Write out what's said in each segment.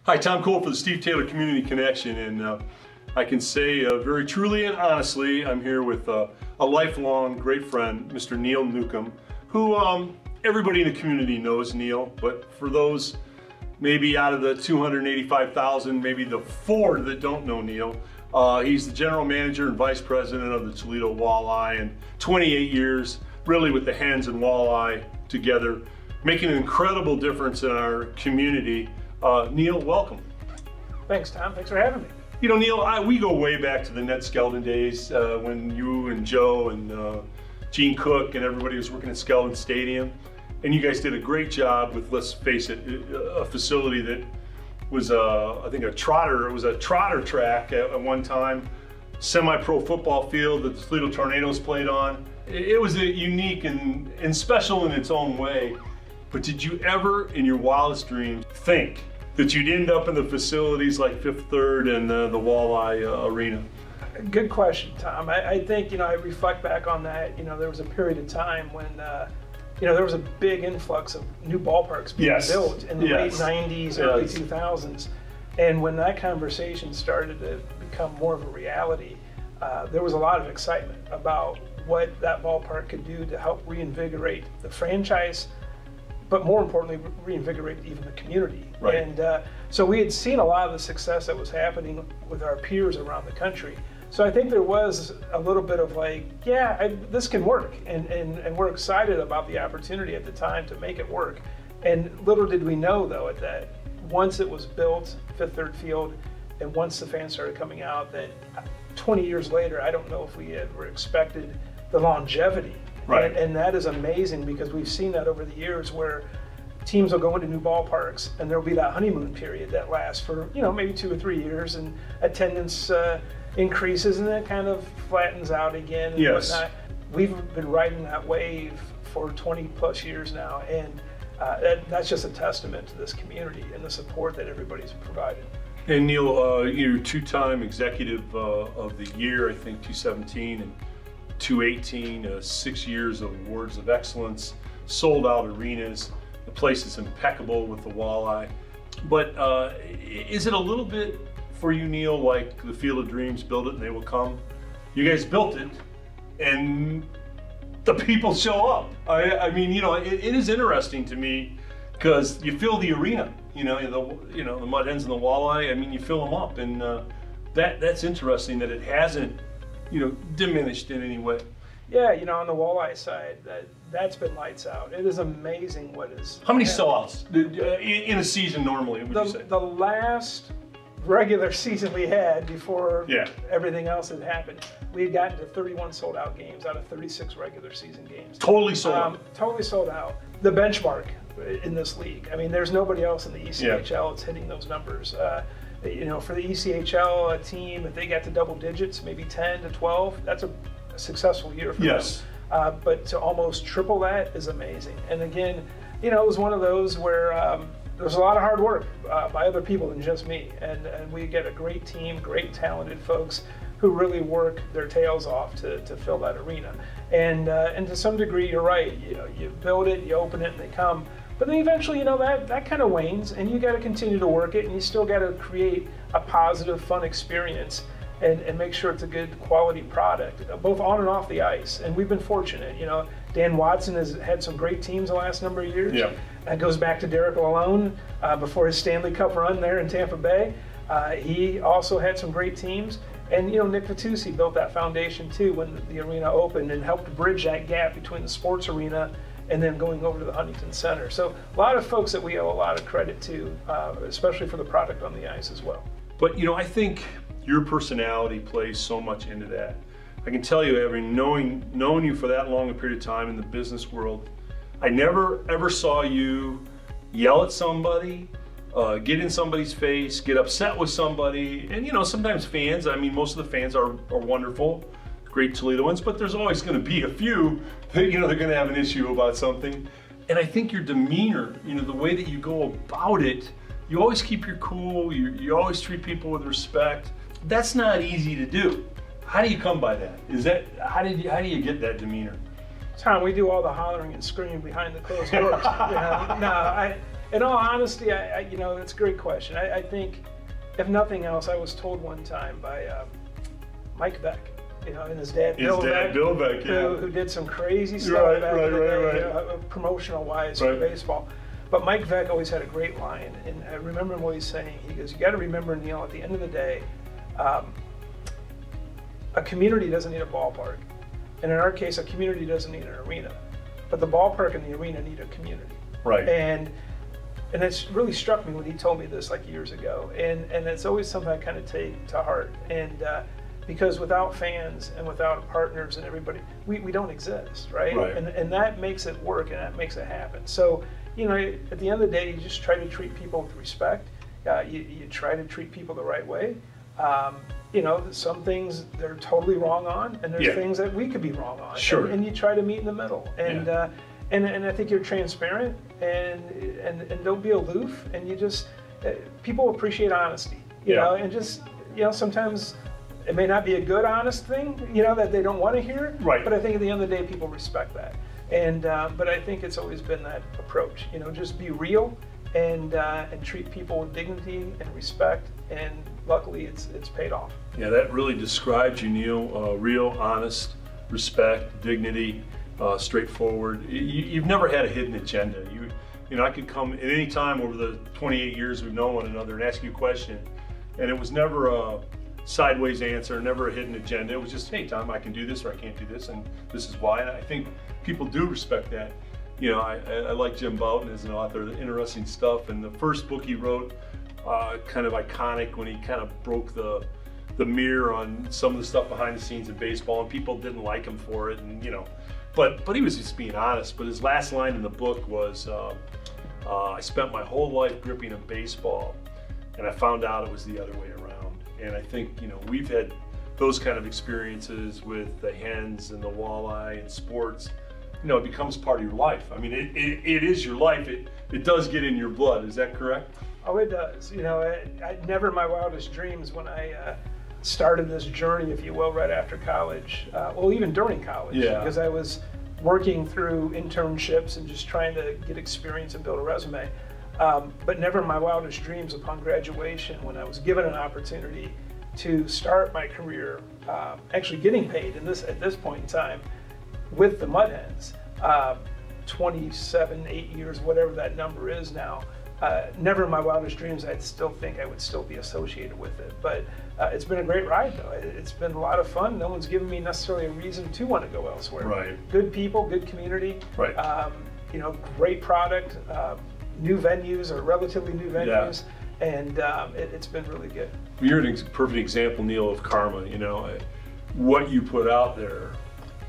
Hi, Tom Cole for the Steve Taylor Community Connection, and I can say very truly and honestly, I'm here with a lifelong great friend, Mr. Neil Neukam, who everybody in the community knows Neil, but for those maybe out of the 285,000, maybe the 4 that don't know Neil, he's the general manager and vice president of the Toledo Walleye, and 28 years really with the hens and walleye together, making an incredible difference in our community. Neil, welcome. Thanks, Tom. Thanks for having me. You know, Neil, we go way back to the Ned Skeldon days when you and Joe and Gene Cook and everybody was working at Skeldon Stadium. And you guys did a great job with, let's face it, a facility that was, I think, it was a trotter track at one time, semi-pro football field that the Toledo Tornadoes played on. It was a unique and special in its own way. But did you ever, in your wildest dreams, think that you'd end up in the facilities like Fifth Third and the Walleye Arena? Good question, Tom. I think, I reflect back on that. There was a period of time when, there was a big influx of new ballparks being built in the late 90s, early 2000s. And when that conversation started to become more of a reality, there was a lot of excitement about what that ballpark could do to help reinvigorate the franchise, but more importantly, reinvigorate even the community. Right. And so we had seen a lot of the success that was happening with our peers around the country. So I think there was a little bit of like, this can work. And we're excited about the opportunity at the time to make it work. And little did we know, though, that once it was built, Fifth Third Field, and once the fans started coming out, that 20 years later, I don't know if we ever expected the longevity. Right. And that is amazing, because we've seen that over the years where teams will go into new ballparks and there'll be that honeymoon period that lasts for, maybe 2 or 3 years, and attendance increases and then kind of flattens out again and whatnot. We've been riding that wave for 20 plus years now, and that's just a testament to this community and the support that everybody's provided. And Neil, you're 2-time Executive of the Year, I think 2017 and 2018, 6 years of awards of excellence, sold out arenas. The place is impeccable with the walleye. But is it a little bit for you, Neil, like the Field of Dreams, build it and they will come? You guys built it and the people show up. I mean, it is interesting to me because you fill the arena, the Mud Hens and the Walleye, I mean, you fill them up, and that's interesting that it hasn't diminished in any way. Yeah, on the walleye side, that's been lights out. It is amazing what is. How many sellouts in a season normally, would you say? The last regular season we had before everything else had happened, we had gotten to 31 sold out games out of 36 regular season games. Totally sold out. Totally sold out. The benchmark in this league. I mean, there's nobody else in the ECHL that's hitting those numbers. For the ECHL team, if they got to double digits, maybe 10 to 12, that's a successful year for them. But to almost triple that is amazing. And again, it was one of those where there was a lot of hard work by other people than just me. And we get a great team, great talented folks who really work their tails off to fill that arena. And to some degree, you're right. You build it, you open it, and they come. But then eventually, that kind of wanes, and you got to continue to work it, and you still got to create a positive, fun experience and make sure it's a good quality product, both on and off the ice. And we've been fortunate. Dan Watson has had some great teams the last number of years. Yeah. That goes back to Derek Lalone before his Stanley Cup run there in Tampa Bay. He also had some great teams. And Nick Vitucci built that foundation too when the arena opened and helped bridge that gap between the sports arena and then going over to the Huntington Center. So a lot of folks that we owe a lot of credit to, especially for the product on the ice as well. But I think your personality plays so much into that. I can tell you, having known you for that long a period of time in the business world, I never ever saw you yell at somebody, get in somebody's face, get upset with somebody. And sometimes fans, I mean, most of the fans are wonderful, great Toledoans, but there's always going to be a few that, they're going to have an issue about something. And I think your demeanor, the way that you go about it, you always keep your cool, you always treat people with respect. That's not easy to do. How do you come by that? How do you get that demeanor? Tom, we do all the hollering and screaming behind the closed doors. in all honesty, you know, it's a great question. I think, if nothing else, I was told one time by Mike Beck, you know, and his dad, Bill Beck, who did some crazy stuff back in the day, you know, promotional wise for baseball. But Mike Beck always had a great line, and I remember him always saying, he goes, "You got to remember, Neil, at the end of the day, a community doesn't need a ballpark. And in our case, a community doesn't need an arena. But the ballpark and the arena need a community." Right. And it's really struck me when he told me this like years ago. And it's always something I kind of take to heart. And because without fans and without partners and everybody, we don't exist, right? And that makes it work and that makes it happen. So, you know, at the end of the day, you just try to treat people with respect. You try to treat people the right way. You know, some things they're totally wrong on, and there's things that we could be wrong on. Sure. And you try to meet in the middle. And and I think you're transparent and don't be aloof. And you just people appreciate honesty. You know, and just, you know, sometimes it may not be a good honest thing, you know, that they don't want to hear. Right. But I think at the end of the day, people respect that. And but I think it's always been that approach. You know, just be real and treat people with dignity and respect. And luckily, it's paid off. Yeah, that really describes you, Neil. Real, honest, respect, dignity, straightforward. You've never had a hidden agenda. You know, I could come at any time over the 28 years we've known one another and ask you a question, and it was never a sideways answer, never a hidden agenda. It was just, hey, Tom, I can do this or I can't do this, and this is why. And I think people do respect that. You know, I like Jim Bouton as an author, interesting stuff. And the first book he wrote, kind of iconic when he kind of broke the mirror on some of the stuff behind the scenes in baseball, and people didn't like him for it, and you know, but he was just being honest. But his last line in the book was, "I spent my whole life gripping a baseball, and I found out it was the other way around." And I think, you know, we've had those kind of experiences with the hens and the walleye and sports. You know, it becomes part of your life. I mean, it is your life. It does get in your blood. Is that correct? Oh, it does. You know, I never in my wildest dreams when I started this journey, if you will, right after college, well, even during college, because I was working through internships and just trying to get experience and build a resume. But never in my wildest dreams upon graduation, when I was given an opportunity to start my career, actually getting paid at this point in time with the Mud Hens, 8 years, whatever that number is now. Never in my wildest dreams I'd still think I would still be associated with it. But it's been a great ride, though. It's been a lot of fun. No one's given me necessarily a reason to want to go elsewhere. Right. Good people, good community. Right. You know, great product, new venues or relatively new venues, and it's been really good. You're a perfect example, Neil, of karma. You know, what you put out there,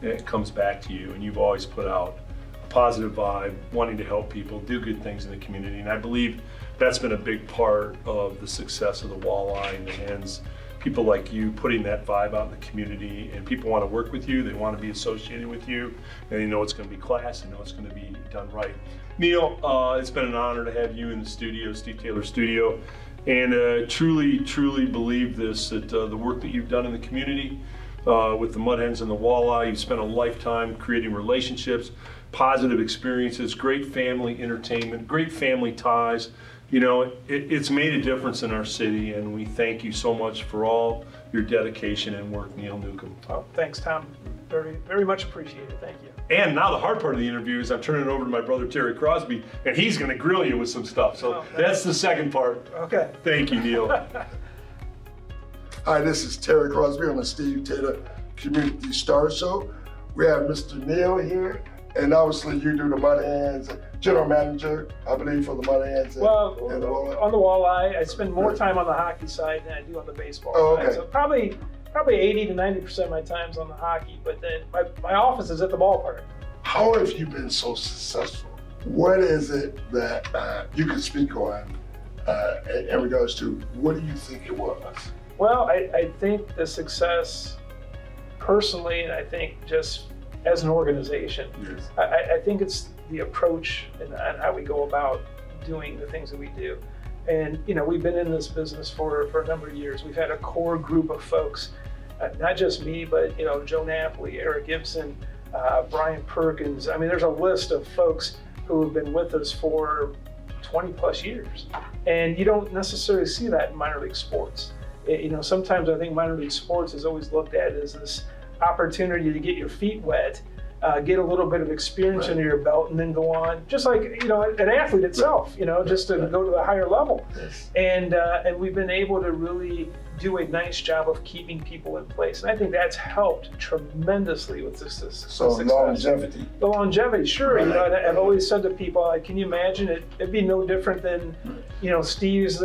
it comes back to you, and you've always put out a positive vibe, wanting to help people, do good things in the community, and I believe that's been a big part of the success of the Walleye and the Hens. People like you putting that vibe out in the community, and people want to work with you, they want to be associated with you, and you know it's going to be class, you know it's going to be done right. Neil, it's been an honor to have you in the studio, Steve Taylor Studio, and truly believe this, that the work that you've done in the community with the Mud Hens and the Walleye, you've spent a lifetime creating relationships, positive experiences, great family entertainment, great family ties. You know, it's made a difference in our city, and we thank you so much for all your dedication and work, Neil Neukam. Oh, thanks, Tom. Very much appreciated. Thank you. And now the hard part of the interview is I'm turning it over to my brother Terry Crosby, and he's going to grill you with some stuff. So that's the second part. Okay. Thank you, Neil. Hi, this is Terry Crosby on the Steve Taylor Community Star Show. We have Mr. Neil here, and obviously you do the Mud Hens, general manager, I believe, for the Mud Hens. Well, on the Walleye, I spend more time on the hockey side than I do on the baseball side. So probably 80 to 90% of my time's on the hockey, but then my office is at the ballpark. How have you been so successful? What is it that you can speak on in regards to what do you think it was? Well, I think the success personally, and I think just as an organization, yes. I think it's the approach and how we go about doing the things that we do. And, you know, we've been in this business for a number of years. We've had a core group of folks, not just me, but, you know, Joe Napoli, Eric Gibson, Brian Perkins. I mean, there's a list of folks who have been with us for 20 plus years. And you don't necessarily see that in minor league sports. Sometimes I think minor league sports is always looked at as this opportunity to get your feet wet, get a little bit of experience under your belt, and then go on, just like an athlete itself, just to go to the higher level. Yes. And we've been able to really do a nice job of keeping people in place, and I think that's helped tremendously with this. So longevity. The longevity, sure. Right. I've always said to people, can you imagine it'd be no different than, Steve's,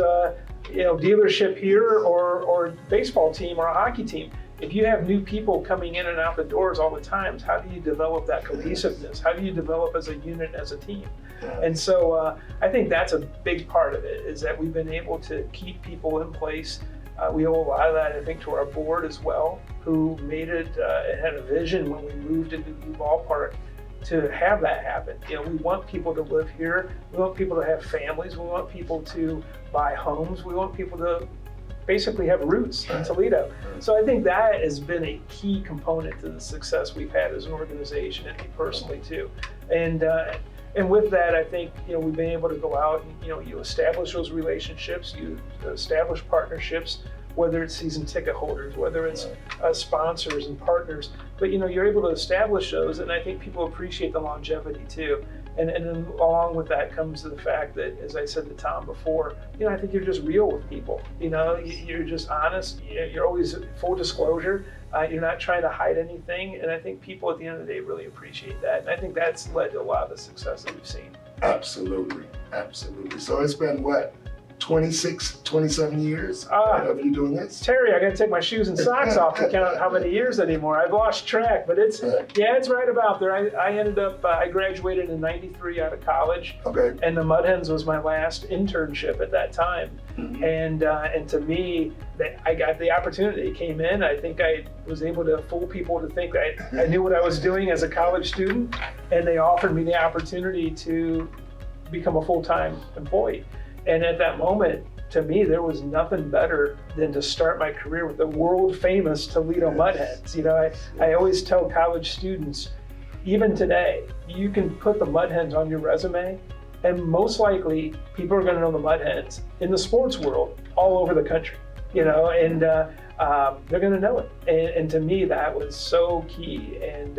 dealership here or baseball team or a hockey team. If you have new people coming in and out the doors all the time, how do you develop that cohesiveness? How do you develop as a unit, as a team? And so I think that's a big part of it, is that we've been able to keep people in place. We owe a lot of that, I think, to our board as well, who made it and had a vision when we moved into the new ballpark to have that happen. We want people to live here. We want people to have families. We want people to buy homes. We want people to basically have roots in Toledo. So I think that has been a key component to the success we've had as an organization, and me personally too. And with that, I think we've been able to go out and you establish those relationships, you establish partnerships, whether it's season ticket holders, whether it's sponsors and partners, but you're able to establish those, and I think people appreciate the longevity too. And then along with that comes the fact that, as I said to Tom before, I think you're just real with people. You're just honest. You're always full disclosure. You're not trying to hide anything. And I think people at the end of the day really appreciate that. And I think that's led to a lot of the success that we've seen. Absolutely, absolutely. So it's been what? 26, 27 years of you doing this? Terry, I got to take my shoes and socks off to count how many years anymore. I've lost track, but it's right about there. I ended up, I graduated in '93 out of college. Okay. And the Mud Hens was my last internship at that time. Mm-hmm. And to me, I got the opportunity. It came in. I think I was able to fool people to think that I knew what I was doing as a college student, and they offered me the opportunity to become a full-time employee. And at that moment, to me, there was nothing better than to start my career with the world famous Toledo Mud Hens. I always tell college students, even today, you can put the Mud Hens on your resume, and most likely people are going to know the Mud Hens in the sports world all over the country, and they're going to know it. And to me, that was so key. And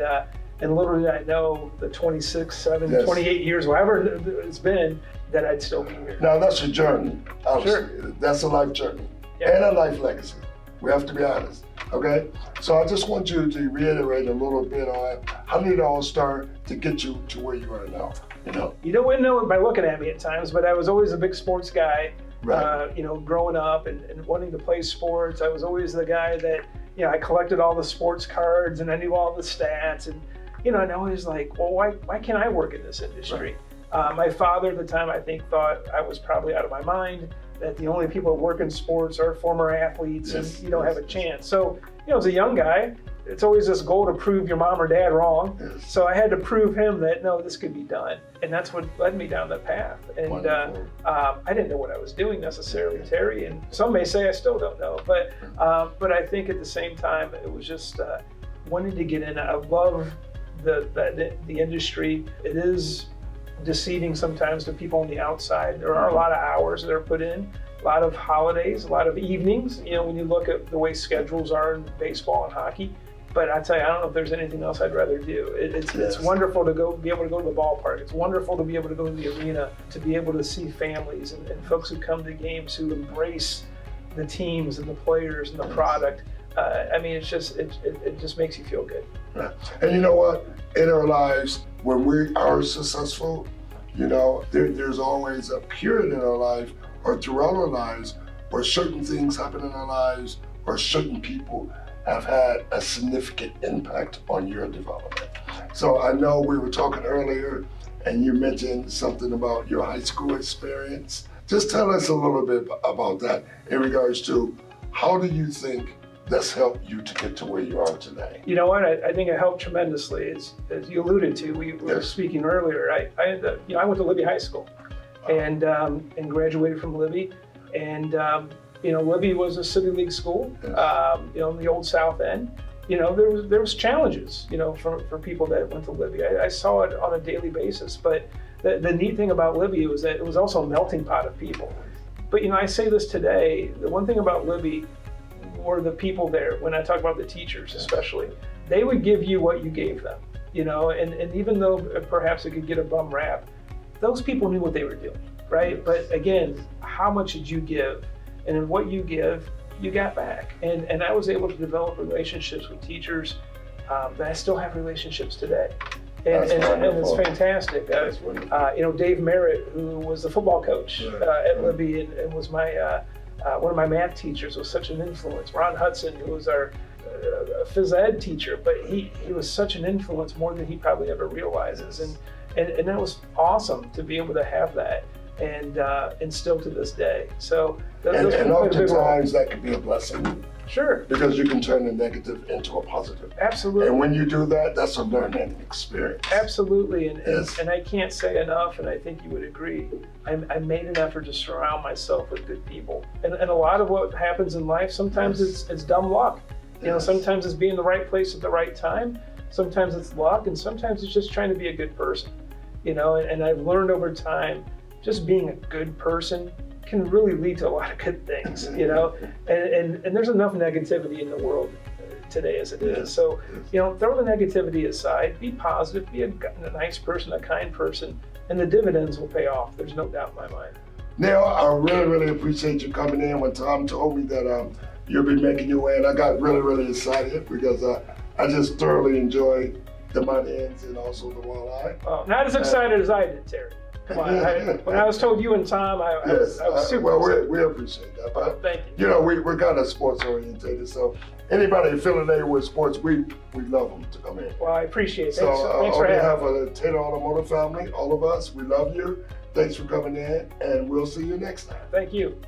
literally, I know the 26, 28 years, whatever it's been, that I'd still be here. Now that's your journey, obviously. Sure. That's a life journey and a life legacy. We have to be honest, okay? So I just want you to reiterate a little bit on how did it all start to get you to where you are now, You don't wouldn't know it by looking at me at times, but I was always a big sports guy, right. Growing up and wanting to play sports. I was always the guy that, I collected all the sports cards and I knew all the stats and, and I was like, well, why can't I work in this industry? Right. My father at the time, I think, thought I was probably out of my mind, that the only people that work in sports are former athletes and you don't have a chance. So, as a young guy, it's always this goal to prove your mom or dad wrong. Yes. So I had to prove him that, no, this could be done. And that's what led me down that path. And I didn't know what I was doing necessarily, Terry, and some may say I still don't know. But I think at the same time, it was just wanting to get in. I love the industry. It is deceiving sometimes to people on the outside. There are a lot of hours that are put in, a lot of holidays, a lot of evenings, when you look at the way schedules are in baseball and hockey. But I tell you, I don't know if there's anything else I'd rather do. It's wonderful to be able to go to the ballpark. It's wonderful to be able to go to the arena, to be able to see families and folks who come to games who embrace the teams and the players and the product. It just makes you feel good. Right. And you know what? In our lives, when we are successful, there's always a period in our life or throughout our lives where certain things happen in our lives or certain people have had a significant impact on your development. So I know we were talking earlier and you mentioned something about your high school experience. Just tell us a little bit about that in regards to how do you think that's helped you to get to where you are today? You know what? I think it helped tremendously. As you alluded to, we were speaking earlier. I went to Libby High School, and graduated from Libby, and Libby was a City League school, in the old South End, you know, there was challenges, you know, for people that went to Libby. I saw it on a daily basis, but the neat thing about Libby was that it was also a melting pot of people. But, you know, I say this today, the one thing about Libby were the people there. When I talk about the teachers especially, they would give you what you gave them, you know, and even though perhaps it could get a bum rap, those people knew what they were doing, right? But again, how much did you give? And in what you give, you got back. And I was able to develop relationships with teachers that I still have relationships today. And it's fantastic. You know, Dave Merritt, who was the football coach at Libby and was my one of my math teachers, was such an influence. Ron Hudson, who was our phys ed teacher, but he was such an influence, more than he probably ever realizes. And that was awesome to be able to have that and still to this day. So and oftentimes that can be a blessing. Sure. Because you can turn the negative into a positive. Absolutely. And when you do that, that's a learning experience. Absolutely. And I can't say enough, and I think you would agree, I made an effort to surround myself with good people. And a lot of what happens in life, sometimes it's dumb luck. You know, sometimes it's being in the right place at the right time. Sometimes it's luck, and sometimes it's just trying to be a good person. You know, and I've learned over time, just being a good person can really lead to a lot of good things, you know, and there's enough negativity in the world today as it is. So, you know, throw the negativity aside, be positive, be a nice person, a kind person, and the dividends will pay off. There's no doubt in my mind. Neil, I really, really appreciate you coming in. When Tom told me that you'll be making your way, and I got really, really excited because I just thoroughly enjoyed the Mud Hens and also the Walleye. Oh, not as excited as I did, Terry. Come on, when I was told you and Tom, I was super well, excited. we appreciate that. But, thank you. You know, we're kind of sports oriented, so anybody affiliated with sports, we love them to come in. Well, I appreciate it. So Thanks for on behalf having me. of the Toledo Automotive family, all of us, we love you. Thanks for coming in, and we'll see you next time. Thank you.